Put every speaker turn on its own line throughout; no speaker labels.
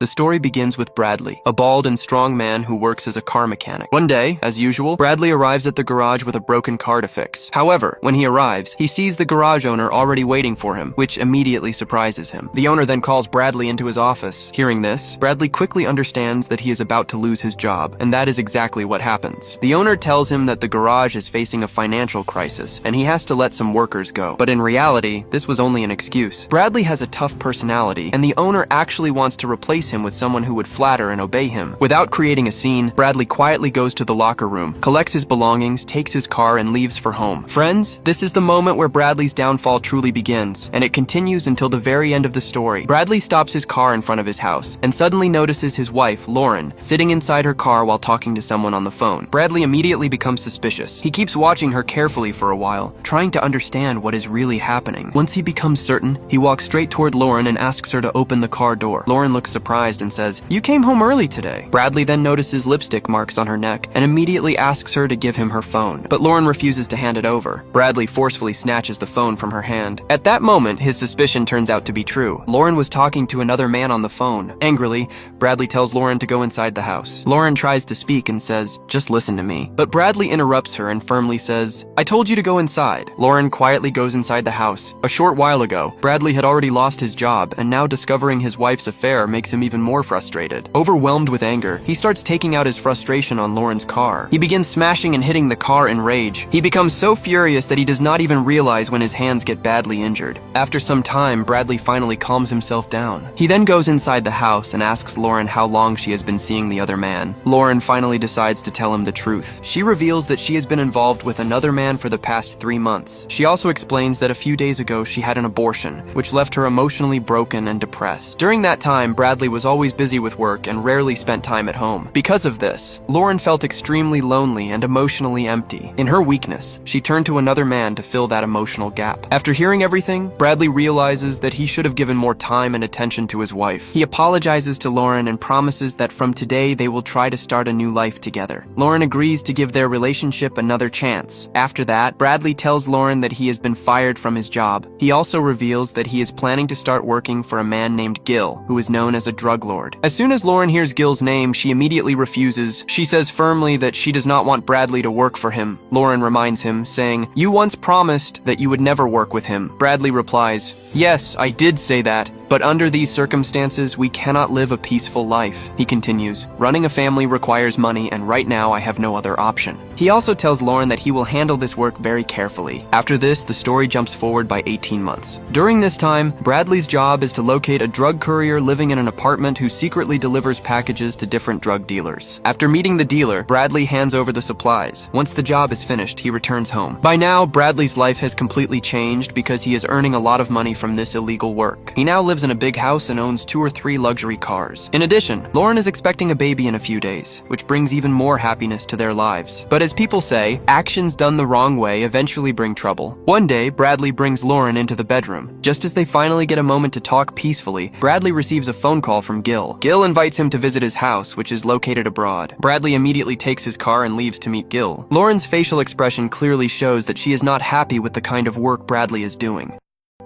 The story begins with Bradley, a bald and strong man who works as a car mechanic. One day, as usual, Bradley arrives at the garage with a broken car to fix. However, when he arrives, he sees the garage owner already waiting for him, which immediately surprises him. The owner then calls Bradley into his office. Hearing this, Bradley quickly understands that he is about to lose his job, and that is exactly what happens. The owner tells him that the garage is facing a financial crisis, and he has to let some workers go. But in reality, this was only an excuse. Bradley has a tough personality, and the owner actually wants to replace him with someone who would flatter and obey him. Without creating a scene, Bradley quietly goes to the locker room, collects his belongings, takes his car, and leaves for home. Friends, this is the moment where Bradley's downfall truly begins, and it continues until the very end of the story. Bradley stops his car in front of his house, and suddenly notices his wife, Lauren, sitting inside her car while talking to someone on the phone. Bradley immediately becomes suspicious. He keeps watching her carefully for a while, trying to understand what is really happening. Once he becomes certain, he walks straight toward Lauren and asks her to open the car door. Lauren looks surprised and says, "You came home early today." Bradley then notices lipstick marks on her neck and immediately asks her to give him her phone, but Lauren refuses to hand it over. Bradley forcefully snatches the phone from her hand. At that moment, his suspicion turns out to be true. Lauren was talking to another man on the phone. Angrily, Bradley tells Lauren to go inside the house. Lauren tries to speak and says, "Just listen to me." But Bradley interrupts her and firmly says, "I told you to go inside." Lauren quietly goes inside the house. A short while ago, Bradley had already lost his job, and now discovering his wife's affair makes him even more frustrated. Overwhelmed with anger, he starts taking out his frustration on Lauren's car. He begins smashing and hitting the car in rage. He becomes so furious that he does not even realize when his hands get badly injured. After some time, Bradley finally calms himself down. He then goes inside the house and asks Lauren how long she has been seeing the other man. Lauren finally decides to tell him the truth. She reveals that she has been involved with another man for the past 3 months. She also explains that a few days ago she had an abortion, which left her emotionally broken and depressed. During that time, Bradley was always busy with work and rarely spent time at home. Because of this, Lauren felt extremely lonely and emotionally empty. In her weakness, she turned to another man to fill that emotional gap. After hearing everything, Bradley realizes that he should have given more time and attention to his wife. He apologizes to Lauren and promises that from today they will try to start a new life together. Lauren agrees to give their relationship another chance. After that, Bradley tells Lauren that he has been fired from his job. He also reveals that he is planning to start working for a man named Gil, who is known as a drug lord. As soon as Lauren hears Gil's name, she immediately refuses. She says firmly that she does not want Bradley to work for him. Lauren reminds him, saying, "You once promised that you would never work with him." Bradley replies, "Yes, I did say that, but under these circumstances, we cannot live a peaceful life." He continues, "Running a family requires money, and right now I have no other option." He also tells Lauren that he will handle this work very carefully. After this, the story jumps forward by 18 months. During this time, Bradley's job is to locate a drug courier living in an apartment who secretly delivers packages to different drug dealers. After meeting the dealer, Bradley hands over the supplies. Once the job is finished, he returns home. By now, Bradley's life has completely changed because he is earning a lot of money from this illegal work. He now lives in a big house and owns 2 or 3 luxury cars. In addition, Lauren is expecting a baby in a few days, which brings even more happiness to their lives. But as people say, actions done the wrong way eventually bring trouble. One day, Bradley brings Lauren into the bedroom. Just as they finally get a moment to talk peacefully, Bradley receives a phone call from Gil. Gil invites him to visit his house, which is located abroad. Bradley immediately takes his car and leaves to meet Gil. Lauren's facial expression clearly shows that she is not happy with the kind of work Bradley is doing.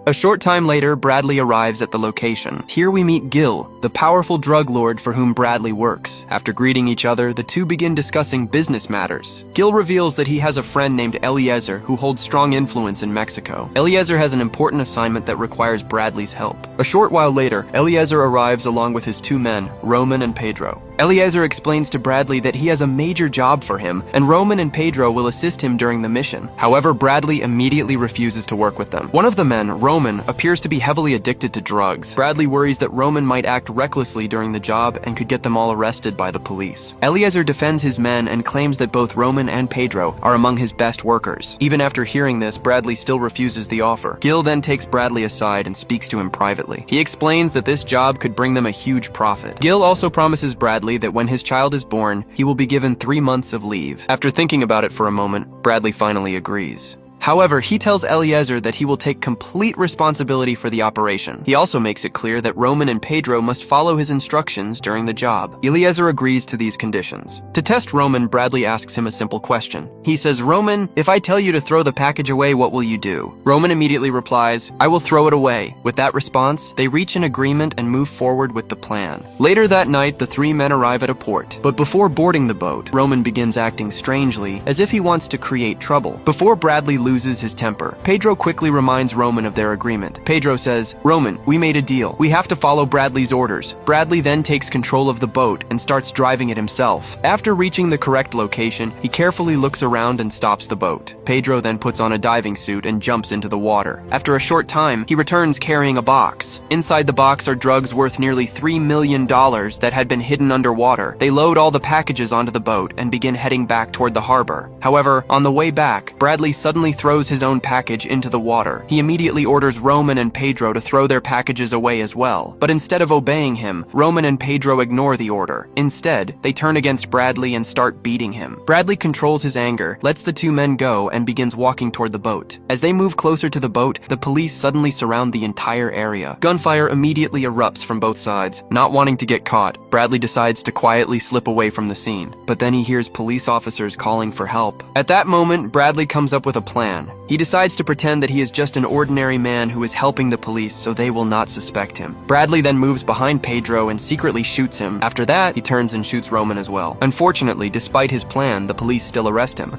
A short time later, Bradley arrives at the location. Here we meet Gil, the powerful drug lord for whom Bradley works. After greeting each other, the two begin discussing business matters. Gil reveals that he has a friend named Eliezer who holds strong influence in Mexico. Eliezer has an important assignment that requires Bradley's help. A short while later, Eliezer arrives along with his 2 men, Roman and Pedro. Eliezer explains to Bradley that he has a major job for him, and Roman and Pedro will assist him during the mission. However, Bradley immediately refuses to work with them. One of the men, Roman, appears to be heavily addicted to drugs. Bradley worries that Roman might act recklessly during the job and could get them all arrested by the police. Eliezer defends his men and claims that both Roman and Pedro are among his best workers. Even after hearing this, Bradley still refuses the offer. Gil then takes Bradley aside and speaks to him privately. He explains that this job could bring them a huge profit. Gil also promises Bradley that when his child is born, he will be given 3 months of leave. After thinking about it for a moment, Bradley finally agrees. However, he tells Eliezer that he will take complete responsibility for the operation. He also makes it clear that Roman and Pedro must follow his instructions during the job. Eliezer agrees to these conditions. To test Roman, Bradley asks him a simple question. He says, "Roman, if I tell you to throw the package away, what will you do?" Roman immediately replies, "I will throw it away." With that response, they reach an agreement and move forward with the plan. Later that night, the three men arrive at a port. But before boarding the boat, Roman begins acting strangely, as if he wants to create trouble. Before Bradley loses his temper, Pedro quickly reminds Roman of their agreement. Pedro says, "Roman, we made a deal. We have to follow Bradley's orders." Bradley then takes control of the boat and starts driving it himself. After reaching the correct location, he carefully looks around and stops the boat. Pedro then puts on a diving suit and jumps into the water. After a short time, he returns carrying a box. Inside the box are drugs worth nearly $3 million that had been hidden underwater. They load all the packages onto the boat and begin heading back toward the harbor. However, on the way back, Bradley suddenly throws his own package into the water. He immediately orders Roman and Pedro to throw their packages away as well. But instead of obeying him, Roman and Pedro ignore the order. Instead, they turn against Bradley and start beating him. Bradley controls his anger, lets the two men go, and begins walking toward the boat. As they move closer to the boat, the police suddenly surround the entire area. Gunfire immediately erupts from both sides. Not wanting to get caught, Bradley decides to quietly slip away from the scene. But then he hears police officers calling for help. At that moment, Bradley comes up with a plan. He decides to pretend that he is just an ordinary man who is helping the police so they will not suspect him. Bradley then moves behind Pedro and secretly shoots him. After that, he turns and shoots Roman as well. Unfortunately, despite his plan, the police still arrest him.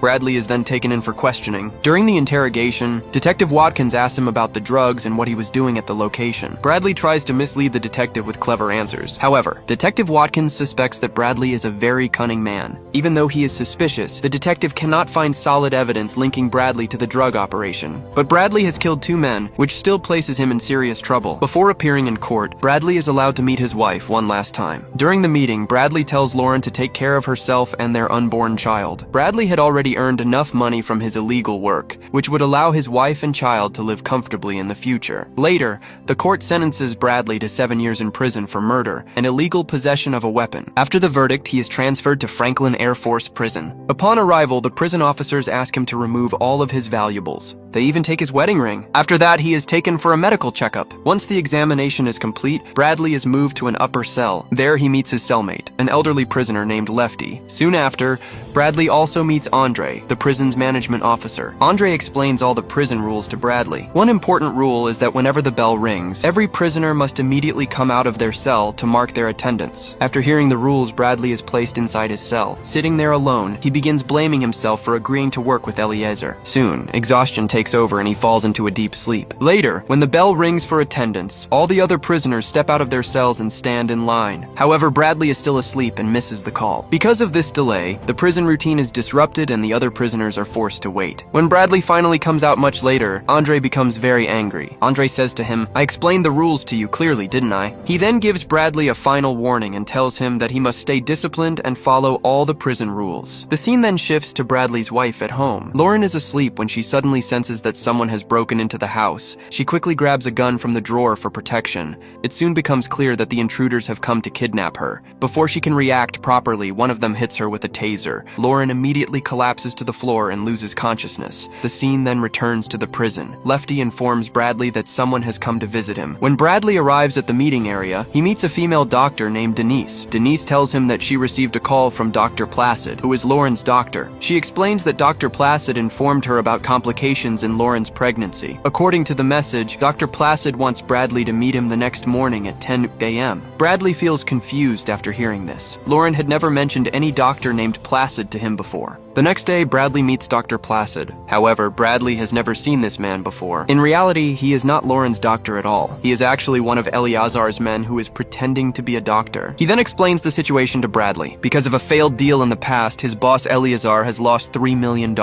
Bradley is then taken in for questioning. During the interrogation, Detective Watkins asks him about the drugs and what he was doing at the location. Bradley tries to mislead the detective with clever answers. However, Detective Watkins suspects that Bradley is a very cunning man. Even though he is suspicious, the detective cannot find solid evidence linking Bradley to the drug operation. But Bradley has killed two men, which still places him in serious trouble. Before appearing in court, Bradley is allowed to meet his wife one last time. During the meeting, Bradley tells Lauren to take care of herself and their unborn child. Bradley had already earned enough money from his illegal work, which would allow his wife and child to live comfortably in the future. Later, the court sentences Bradley to 7 years in prison for murder and illegal possession of a weapon. After the verdict, he is transferred to Franklin Air Force Prison. Upon arrival, the prison officers ask him to remove all of his valuables. They even take his wedding ring. After that, he is taken for a medical checkup. Once the examination is complete, Bradley is moved to an upper cell. There he meets his cellmate, an elderly prisoner named Lefty. Soon after, Bradley also meets Andre, the prison's management officer. Andre explains all the prison rules to Bradley. One important rule is that whenever the bell rings, every prisoner must immediately come out of their cell to mark their attendance. After hearing the rules, Bradley is placed inside his cell. Sitting there alone, he begins blaming himself for agreeing to work with Eliezer. Soon, exhaustion takes over and he falls into a deep sleep. Later, when the bell rings for attendance, all the other prisoners step out of their cells and stand in line. However, Bradley is still asleep and misses the call. Because of this delay, the prison routine is disrupted and the other prisoners are forced to wait. When Bradley finally comes out much later, Andre becomes very angry. Andre says to him, "I explained the rules to you clearly, didn't I?" He then gives Bradley a final warning and tells him that he must stay disciplined and follow all the prison rules. The scene then shifts to Bradley's wife at home. Lauren is asleep when she suddenly senses that someone has broken into the house. She quickly grabs a gun from the drawer for protection. It soon becomes clear that the intruders have come to kidnap her. Before she can react properly, one of them hits her with a taser. Lauren immediately collapses to the floor and loses consciousness. The scene then returns to the prison. Lefty informs Bradley that someone has come to visit him. When Bradley arrives at the meeting area, he meets a female doctor named Denise. Denise tells him that she received a call from Dr. Placid, who is Lauren's doctor. She explains that Dr. Placid informed her about complications in Lauren's pregnancy. According to the message, Dr. Placid wants Bradley to meet him the next morning at 10 a.m. Bradley feels confused after hearing this. Lauren had never mentioned any doctor named Placid to him before. The next day, Bradley meets Dr. Placid. However, Bradley has never seen this man before. In reality, he is not Lauren's doctor at all. He is actually one of Eleazar's men who is pretending to be a doctor. He then explains the situation to Bradley. Because of a failed deal in the past, his boss Eleazar has lost $3 million.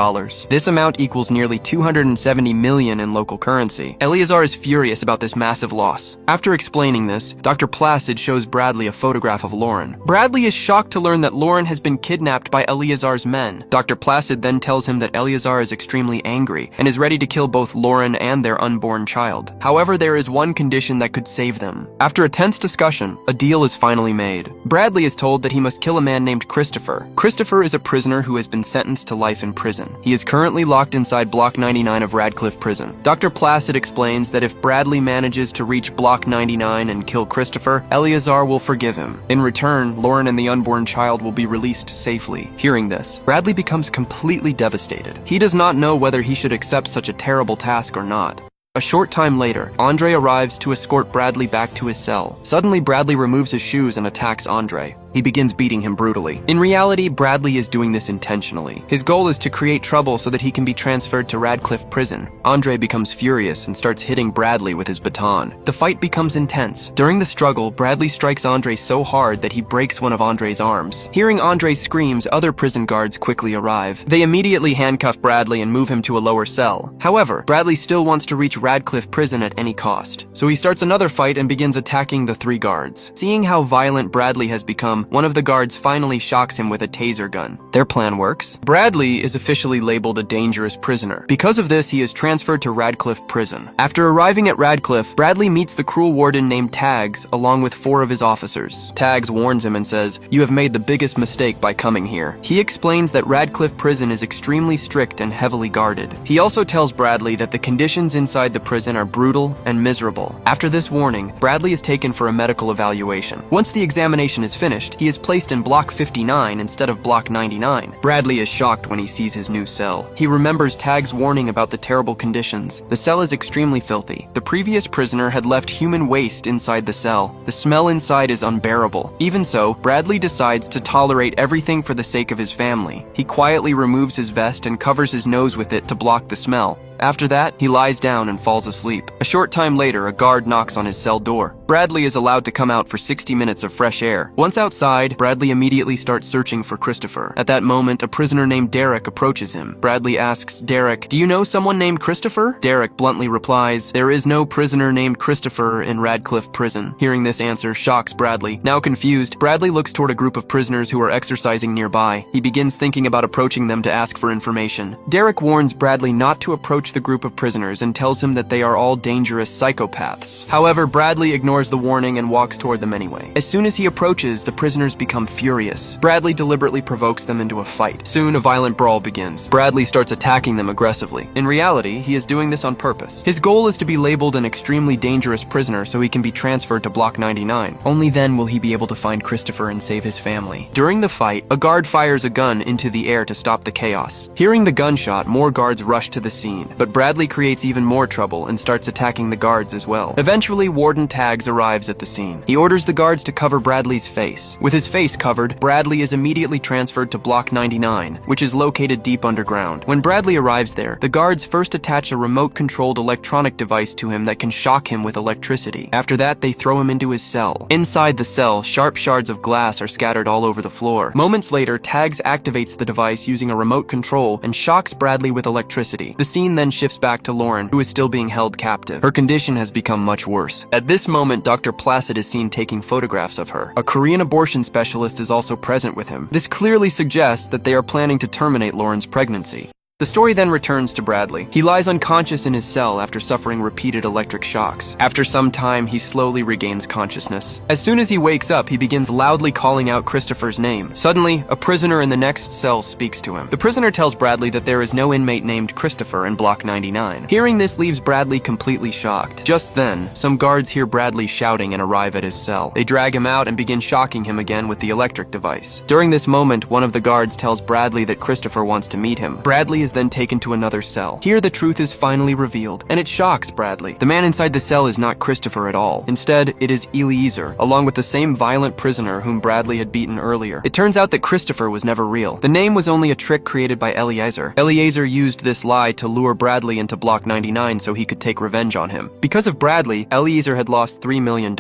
This amount equals nearly $270 million in local currency. Eleazar is furious about this massive loss. After explaining this, Dr. Placid shows Bradley a photograph of Lauren. Bradley is shocked to learn that Lauren has been kidnapped by Eleazar's men. Dr. Dr. Placid then tells him that Eleazar is extremely angry and is ready to kill both Lauren and their unborn child. However, there is one condition that could save them. After a tense discussion, a deal is finally made. Bradley is told that he must kill a man named Christopher. Christopher is a prisoner who has been sentenced to life in prison. He is currently locked inside Block 99 of Radcliffe Prison. Dr. Placid explains that if Bradley manages to reach Block 99 and kill Christopher, Eleazar will forgive him. In return, Lauren and the unborn child will be released safely. Hearing this, Bradley becomes completely devastated. He does not know whether he should accept such a terrible task or not. A short time later, Andre arrives to escort Bradley back to his cell. Suddenly, Bradley removes his shoes and attacks Andre. He begins beating him brutally. In reality, Bradley is doing this intentionally. His goal is to create trouble so that he can be transferred to Radcliffe Prison. Andre becomes furious and starts hitting Bradley with his baton. The fight becomes intense. During the struggle, Bradley strikes Andre so hard that he breaks one of Andre's arms. Hearing Andre's screams, other prison guards quickly arrive. They immediately handcuff Bradley and move him to a lower cell. However, Bradley still wants to reach Radcliffe Prison at any cost. So he starts another fight and begins attacking the 3 guards. Seeing how violent Bradley has become, one of the guards finally shocks him with a taser gun. Their plan works. Bradley is officially labeled a dangerous prisoner. Because of this, he is transferred to Radcliffe Prison. After arriving at Radcliffe, Bradley meets the cruel warden named Tags, along with 4 of his officers. Tags warns him and says, "You have made the biggest mistake by coming here." He explains that Radcliffe Prison is extremely strict and heavily guarded. He also tells Bradley that the conditions inside the prison are brutal and miserable. After this warning, Bradley is taken for a medical evaluation. Once the examination is finished, he is placed in Block 59 instead of Block 99. Bradley is shocked when he sees his new cell. He remembers Tag's warning about the terrible conditions. The cell is extremely filthy. The previous prisoner had left human waste inside the cell. The smell inside is unbearable. Even so, Bradley decides to tolerate everything for the sake of his family. He quietly removes his vest and covers his nose with it to block the smell. After that, he lies down and falls asleep. A short time later, a guard knocks on his cell door. Bradley is allowed to come out for 60 minutes of fresh air. Once outside, Bradley immediately starts searching for Christopher. At that moment, a prisoner named Derek approaches him. Bradley asks Derek, "Do you know someone named Christopher?" Derek bluntly replies, "There is no prisoner named Christopher in Radcliffe Prison." Hearing this answer shocks Bradley. Now confused, Bradley looks toward a group of prisoners who are exercising nearby. He begins thinking about approaching them to ask for information. Derek warns Bradley not to approach the group of prisoners and tells him that they are all dangerous psychopaths. However, Bradley ignores the warning and walks toward them anyway. As soon as he approaches, the prisoners become furious. Bradley deliberately provokes them into a fight. Soon, a violent brawl begins. Bradley starts attacking them aggressively. In reality, he is doing this on purpose. His goal is to be labeled an extremely dangerous prisoner so he can be transferred to Block 99. Only then will he be able to find Christopher and save his family. During the fight, a guard fires a gun into the air to stop the chaos. Hearing the gunshot, more guards rush to the scene, but Bradley creates even more trouble and starts attacking the guards as well. Eventually, Warden Tags arrives at the scene. He orders the guards to cover Bradley's face. With his face covered, Bradley is immediately transferred to Block 99, which is located deep underground. When Bradley arrives there, the guards first attach a remote-controlled electronic device to him that can shock him with electricity. After that, they throw him into his cell. Inside the cell, sharp shards of glass are scattered all over the floor. Moments later, Tags activates the device using a remote control and shocks Bradley with electricity. The scene then shifts back to Lauren, who is still being held captive. Her condition has become much worse. At this moment, Dr. Placid is seen taking photographs of her. A Korean abortion specialist is also present with him. This clearly suggests that they are planning to terminate Lauren's pregnancy. The story then returns to Bradley. He lies unconscious in his cell after suffering repeated electric shocks. After some time, he slowly regains consciousness. As soon as he wakes up, he begins loudly calling out Christopher's name. Suddenly, a prisoner in the next cell speaks to him. The prisoner tells Bradley that there is no inmate named Christopher in Block 99. Hearing this leaves Bradley completely shocked. Just then, some guards hear Bradley shouting and arrive at his cell. They drag him out and begin shocking him again with the electric device. During this moment, one of the guards tells Bradley that Christopher wants to meet him. Bradley is then taken to another cell. Here the truth is finally revealed, and it shocks Bradley. The man inside the cell is not Christopher at all. Instead, it is Eliezer, along with the same violent prisoner whom Bradley had beaten earlier. It turns out that Christopher was never real. The name was only a trick created by Eliezer. Eliezer used this lie to lure Bradley into Block 99 so he could take revenge on him. Because of Bradley, Eliezer had lost $3 million.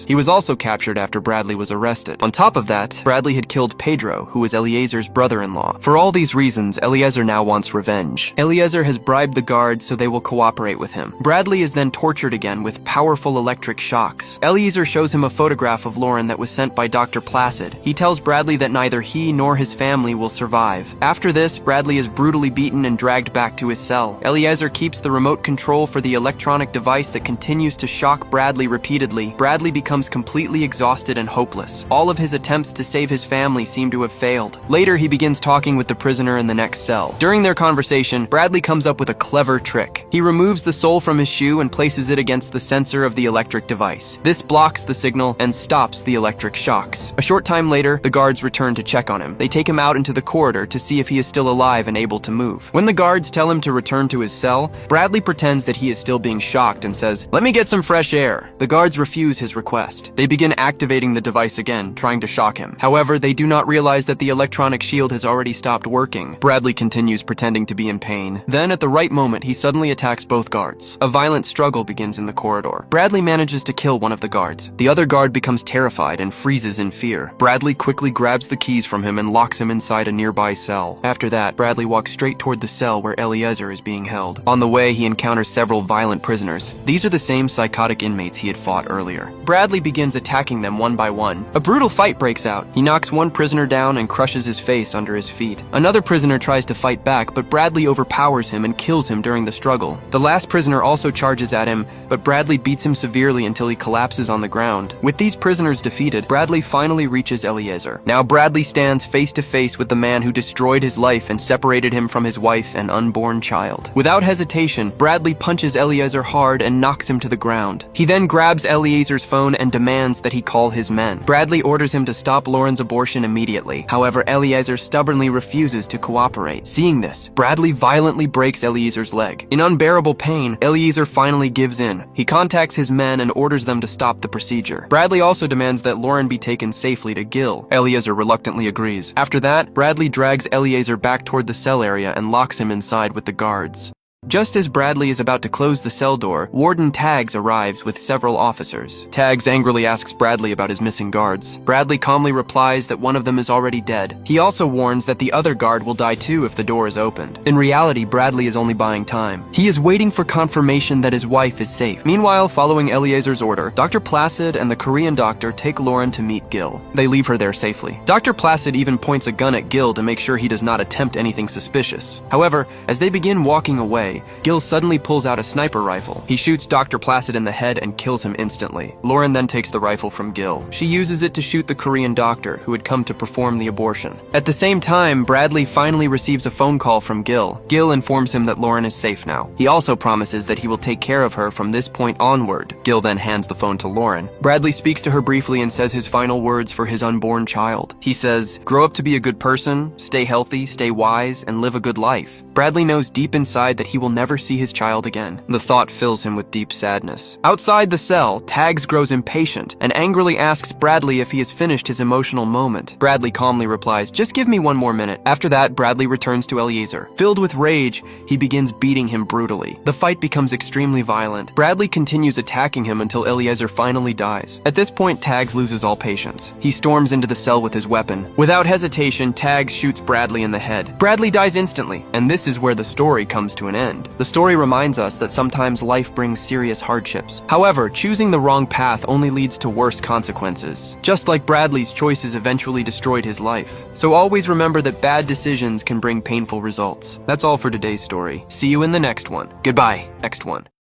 He was also captured after Bradley was arrested. On top of that, Bradley had killed Pedro, who was Eliezer's brother-in-law. For all these reasons, Eliezer now wants wants revenge. Eliezer has bribed the guards so they will cooperate with him. Bradley is then tortured again with powerful electric shocks. Eliezer shows him a photograph of Lauren that was sent by Dr. Placid. He tells Bradley that neither he nor his family will survive. After this, Bradley is brutally beaten and dragged back to his cell. Eliezer keeps the remote control for the electronic device that continues to shock Bradley repeatedly. Bradley becomes completely exhausted and hopeless. All of his attempts to save his family seem to have failed. Later, he begins talking with the prisoner in the next cell. During their conversation, Bradley comes up with a clever trick. He removes the sole from his shoe and places it against the sensor of the electric device. This blocks the signal and stops the electric shocks. A short time later, the guards return to check on him. They take him out into the corridor to see if he is still alive and able to move. When the guards tell him to return to his cell, Bradley pretends that he is still being shocked and says, "Let me get some fresh air." The guards refuse his request. They begin activating the device again, trying to shock him. However, they do not realize that the electronic shield has already stopped working. Bradley continues pretending to be in pain. Then, at the right moment, he suddenly attacks both guards. A violent struggle begins in the corridor. Bradley manages to kill one of the guards. The other guard becomes terrified and freezes in fear. Bradley quickly grabs the keys from him and locks him inside a nearby cell. After that, Bradley walks straight toward the cell where Eliezer is being held. On the way, he encounters several violent prisoners. These are the same psychotic inmates he had fought earlier. Bradley begins attacking them one by one. A brutal fight breaks out. He knocks one prisoner down and crushes his face under his feet. Another prisoner tries to fight back, but Bradley overpowers him and kills him during the struggle. The last prisoner also charges at him, but Bradley beats him severely until he collapses on the ground. With these prisoners defeated, Bradley finally reaches Eliezer. Now Bradley stands face to face with the man who destroyed his life and separated him from his wife and unborn child. Without hesitation, Bradley punches Eliezer hard and knocks him to the ground. He then grabs Eliezer's phone and demands that he call his men. Bradley orders him to stop Lauren's abortion immediately. However, Eliezer stubbornly refuses to cooperate. Seeing this, Bradley violently breaks Eliezer's leg. In unbearable pain, Eliezer finally gives in. He contacts his men and orders them to stop the procedure. Bradley also demands that Lauren be taken safely to Gil. Eliezer reluctantly agrees. After that, Bradley drags Eliezer back toward the cell area and locks him inside with the guards. Just as Bradley is about to close the cell door, Warden Taggs arrives with several officers. Taggs angrily asks Bradley about his missing guards. Bradley calmly replies that one of them is already dead. He also warns that the other guard will die too if the door is opened. In reality, Bradley is only buying time. He is waiting for confirmation that his wife is safe. Meanwhile, following Eliezer's order, Dr. Placid and the Korean doctor take Lauren to meet Gil. They leave her there safely. Dr. Placid even points a gun at Gil to make sure he does not attempt anything suspicious. However, as they begin walking away, Gil suddenly pulls out a sniper rifle. He shoots Dr. Placid in the head and kills him instantly. Lauren then takes the rifle from Gil. She uses it to shoot the Korean doctor who had come to perform the abortion. At the same time, Bradley finally receives a phone call from Gil. Gil informs him that Lauren is safe now. He also promises that he will take care of her from this point onward. Gil then hands the phone to Lauren. Bradley speaks to her briefly and says his final words for his unborn child. He says, "Grow up to be a good person, stay healthy, stay wise, and live a good life." Bradley knows deep inside that he will never see his child again. The thought fills him with deep sadness. Outside the cell, Taggs grows impatient and angrily asks Bradley if he has finished his emotional moment. Bradley calmly replies, "Just give me one more minute." After that, Bradley returns to Eliezer. Filled with rage, he begins beating him brutally. The fight becomes extremely violent. Bradley continues attacking him until Eliezer finally dies. At this point, Taggs loses all patience. He storms into the cell with his weapon. Without hesitation, Taggs shoots Bradley in the head. Bradley dies instantly, and this is where the story comes to an end. The story reminds us that sometimes life brings serious hardships. However, choosing the wrong path only leads to worse consequences. Just like Bradley's choices eventually destroyed his life. So always remember that bad decisions can bring painful results. That's all for today's story. See you in the next one. Goodbye. Next one.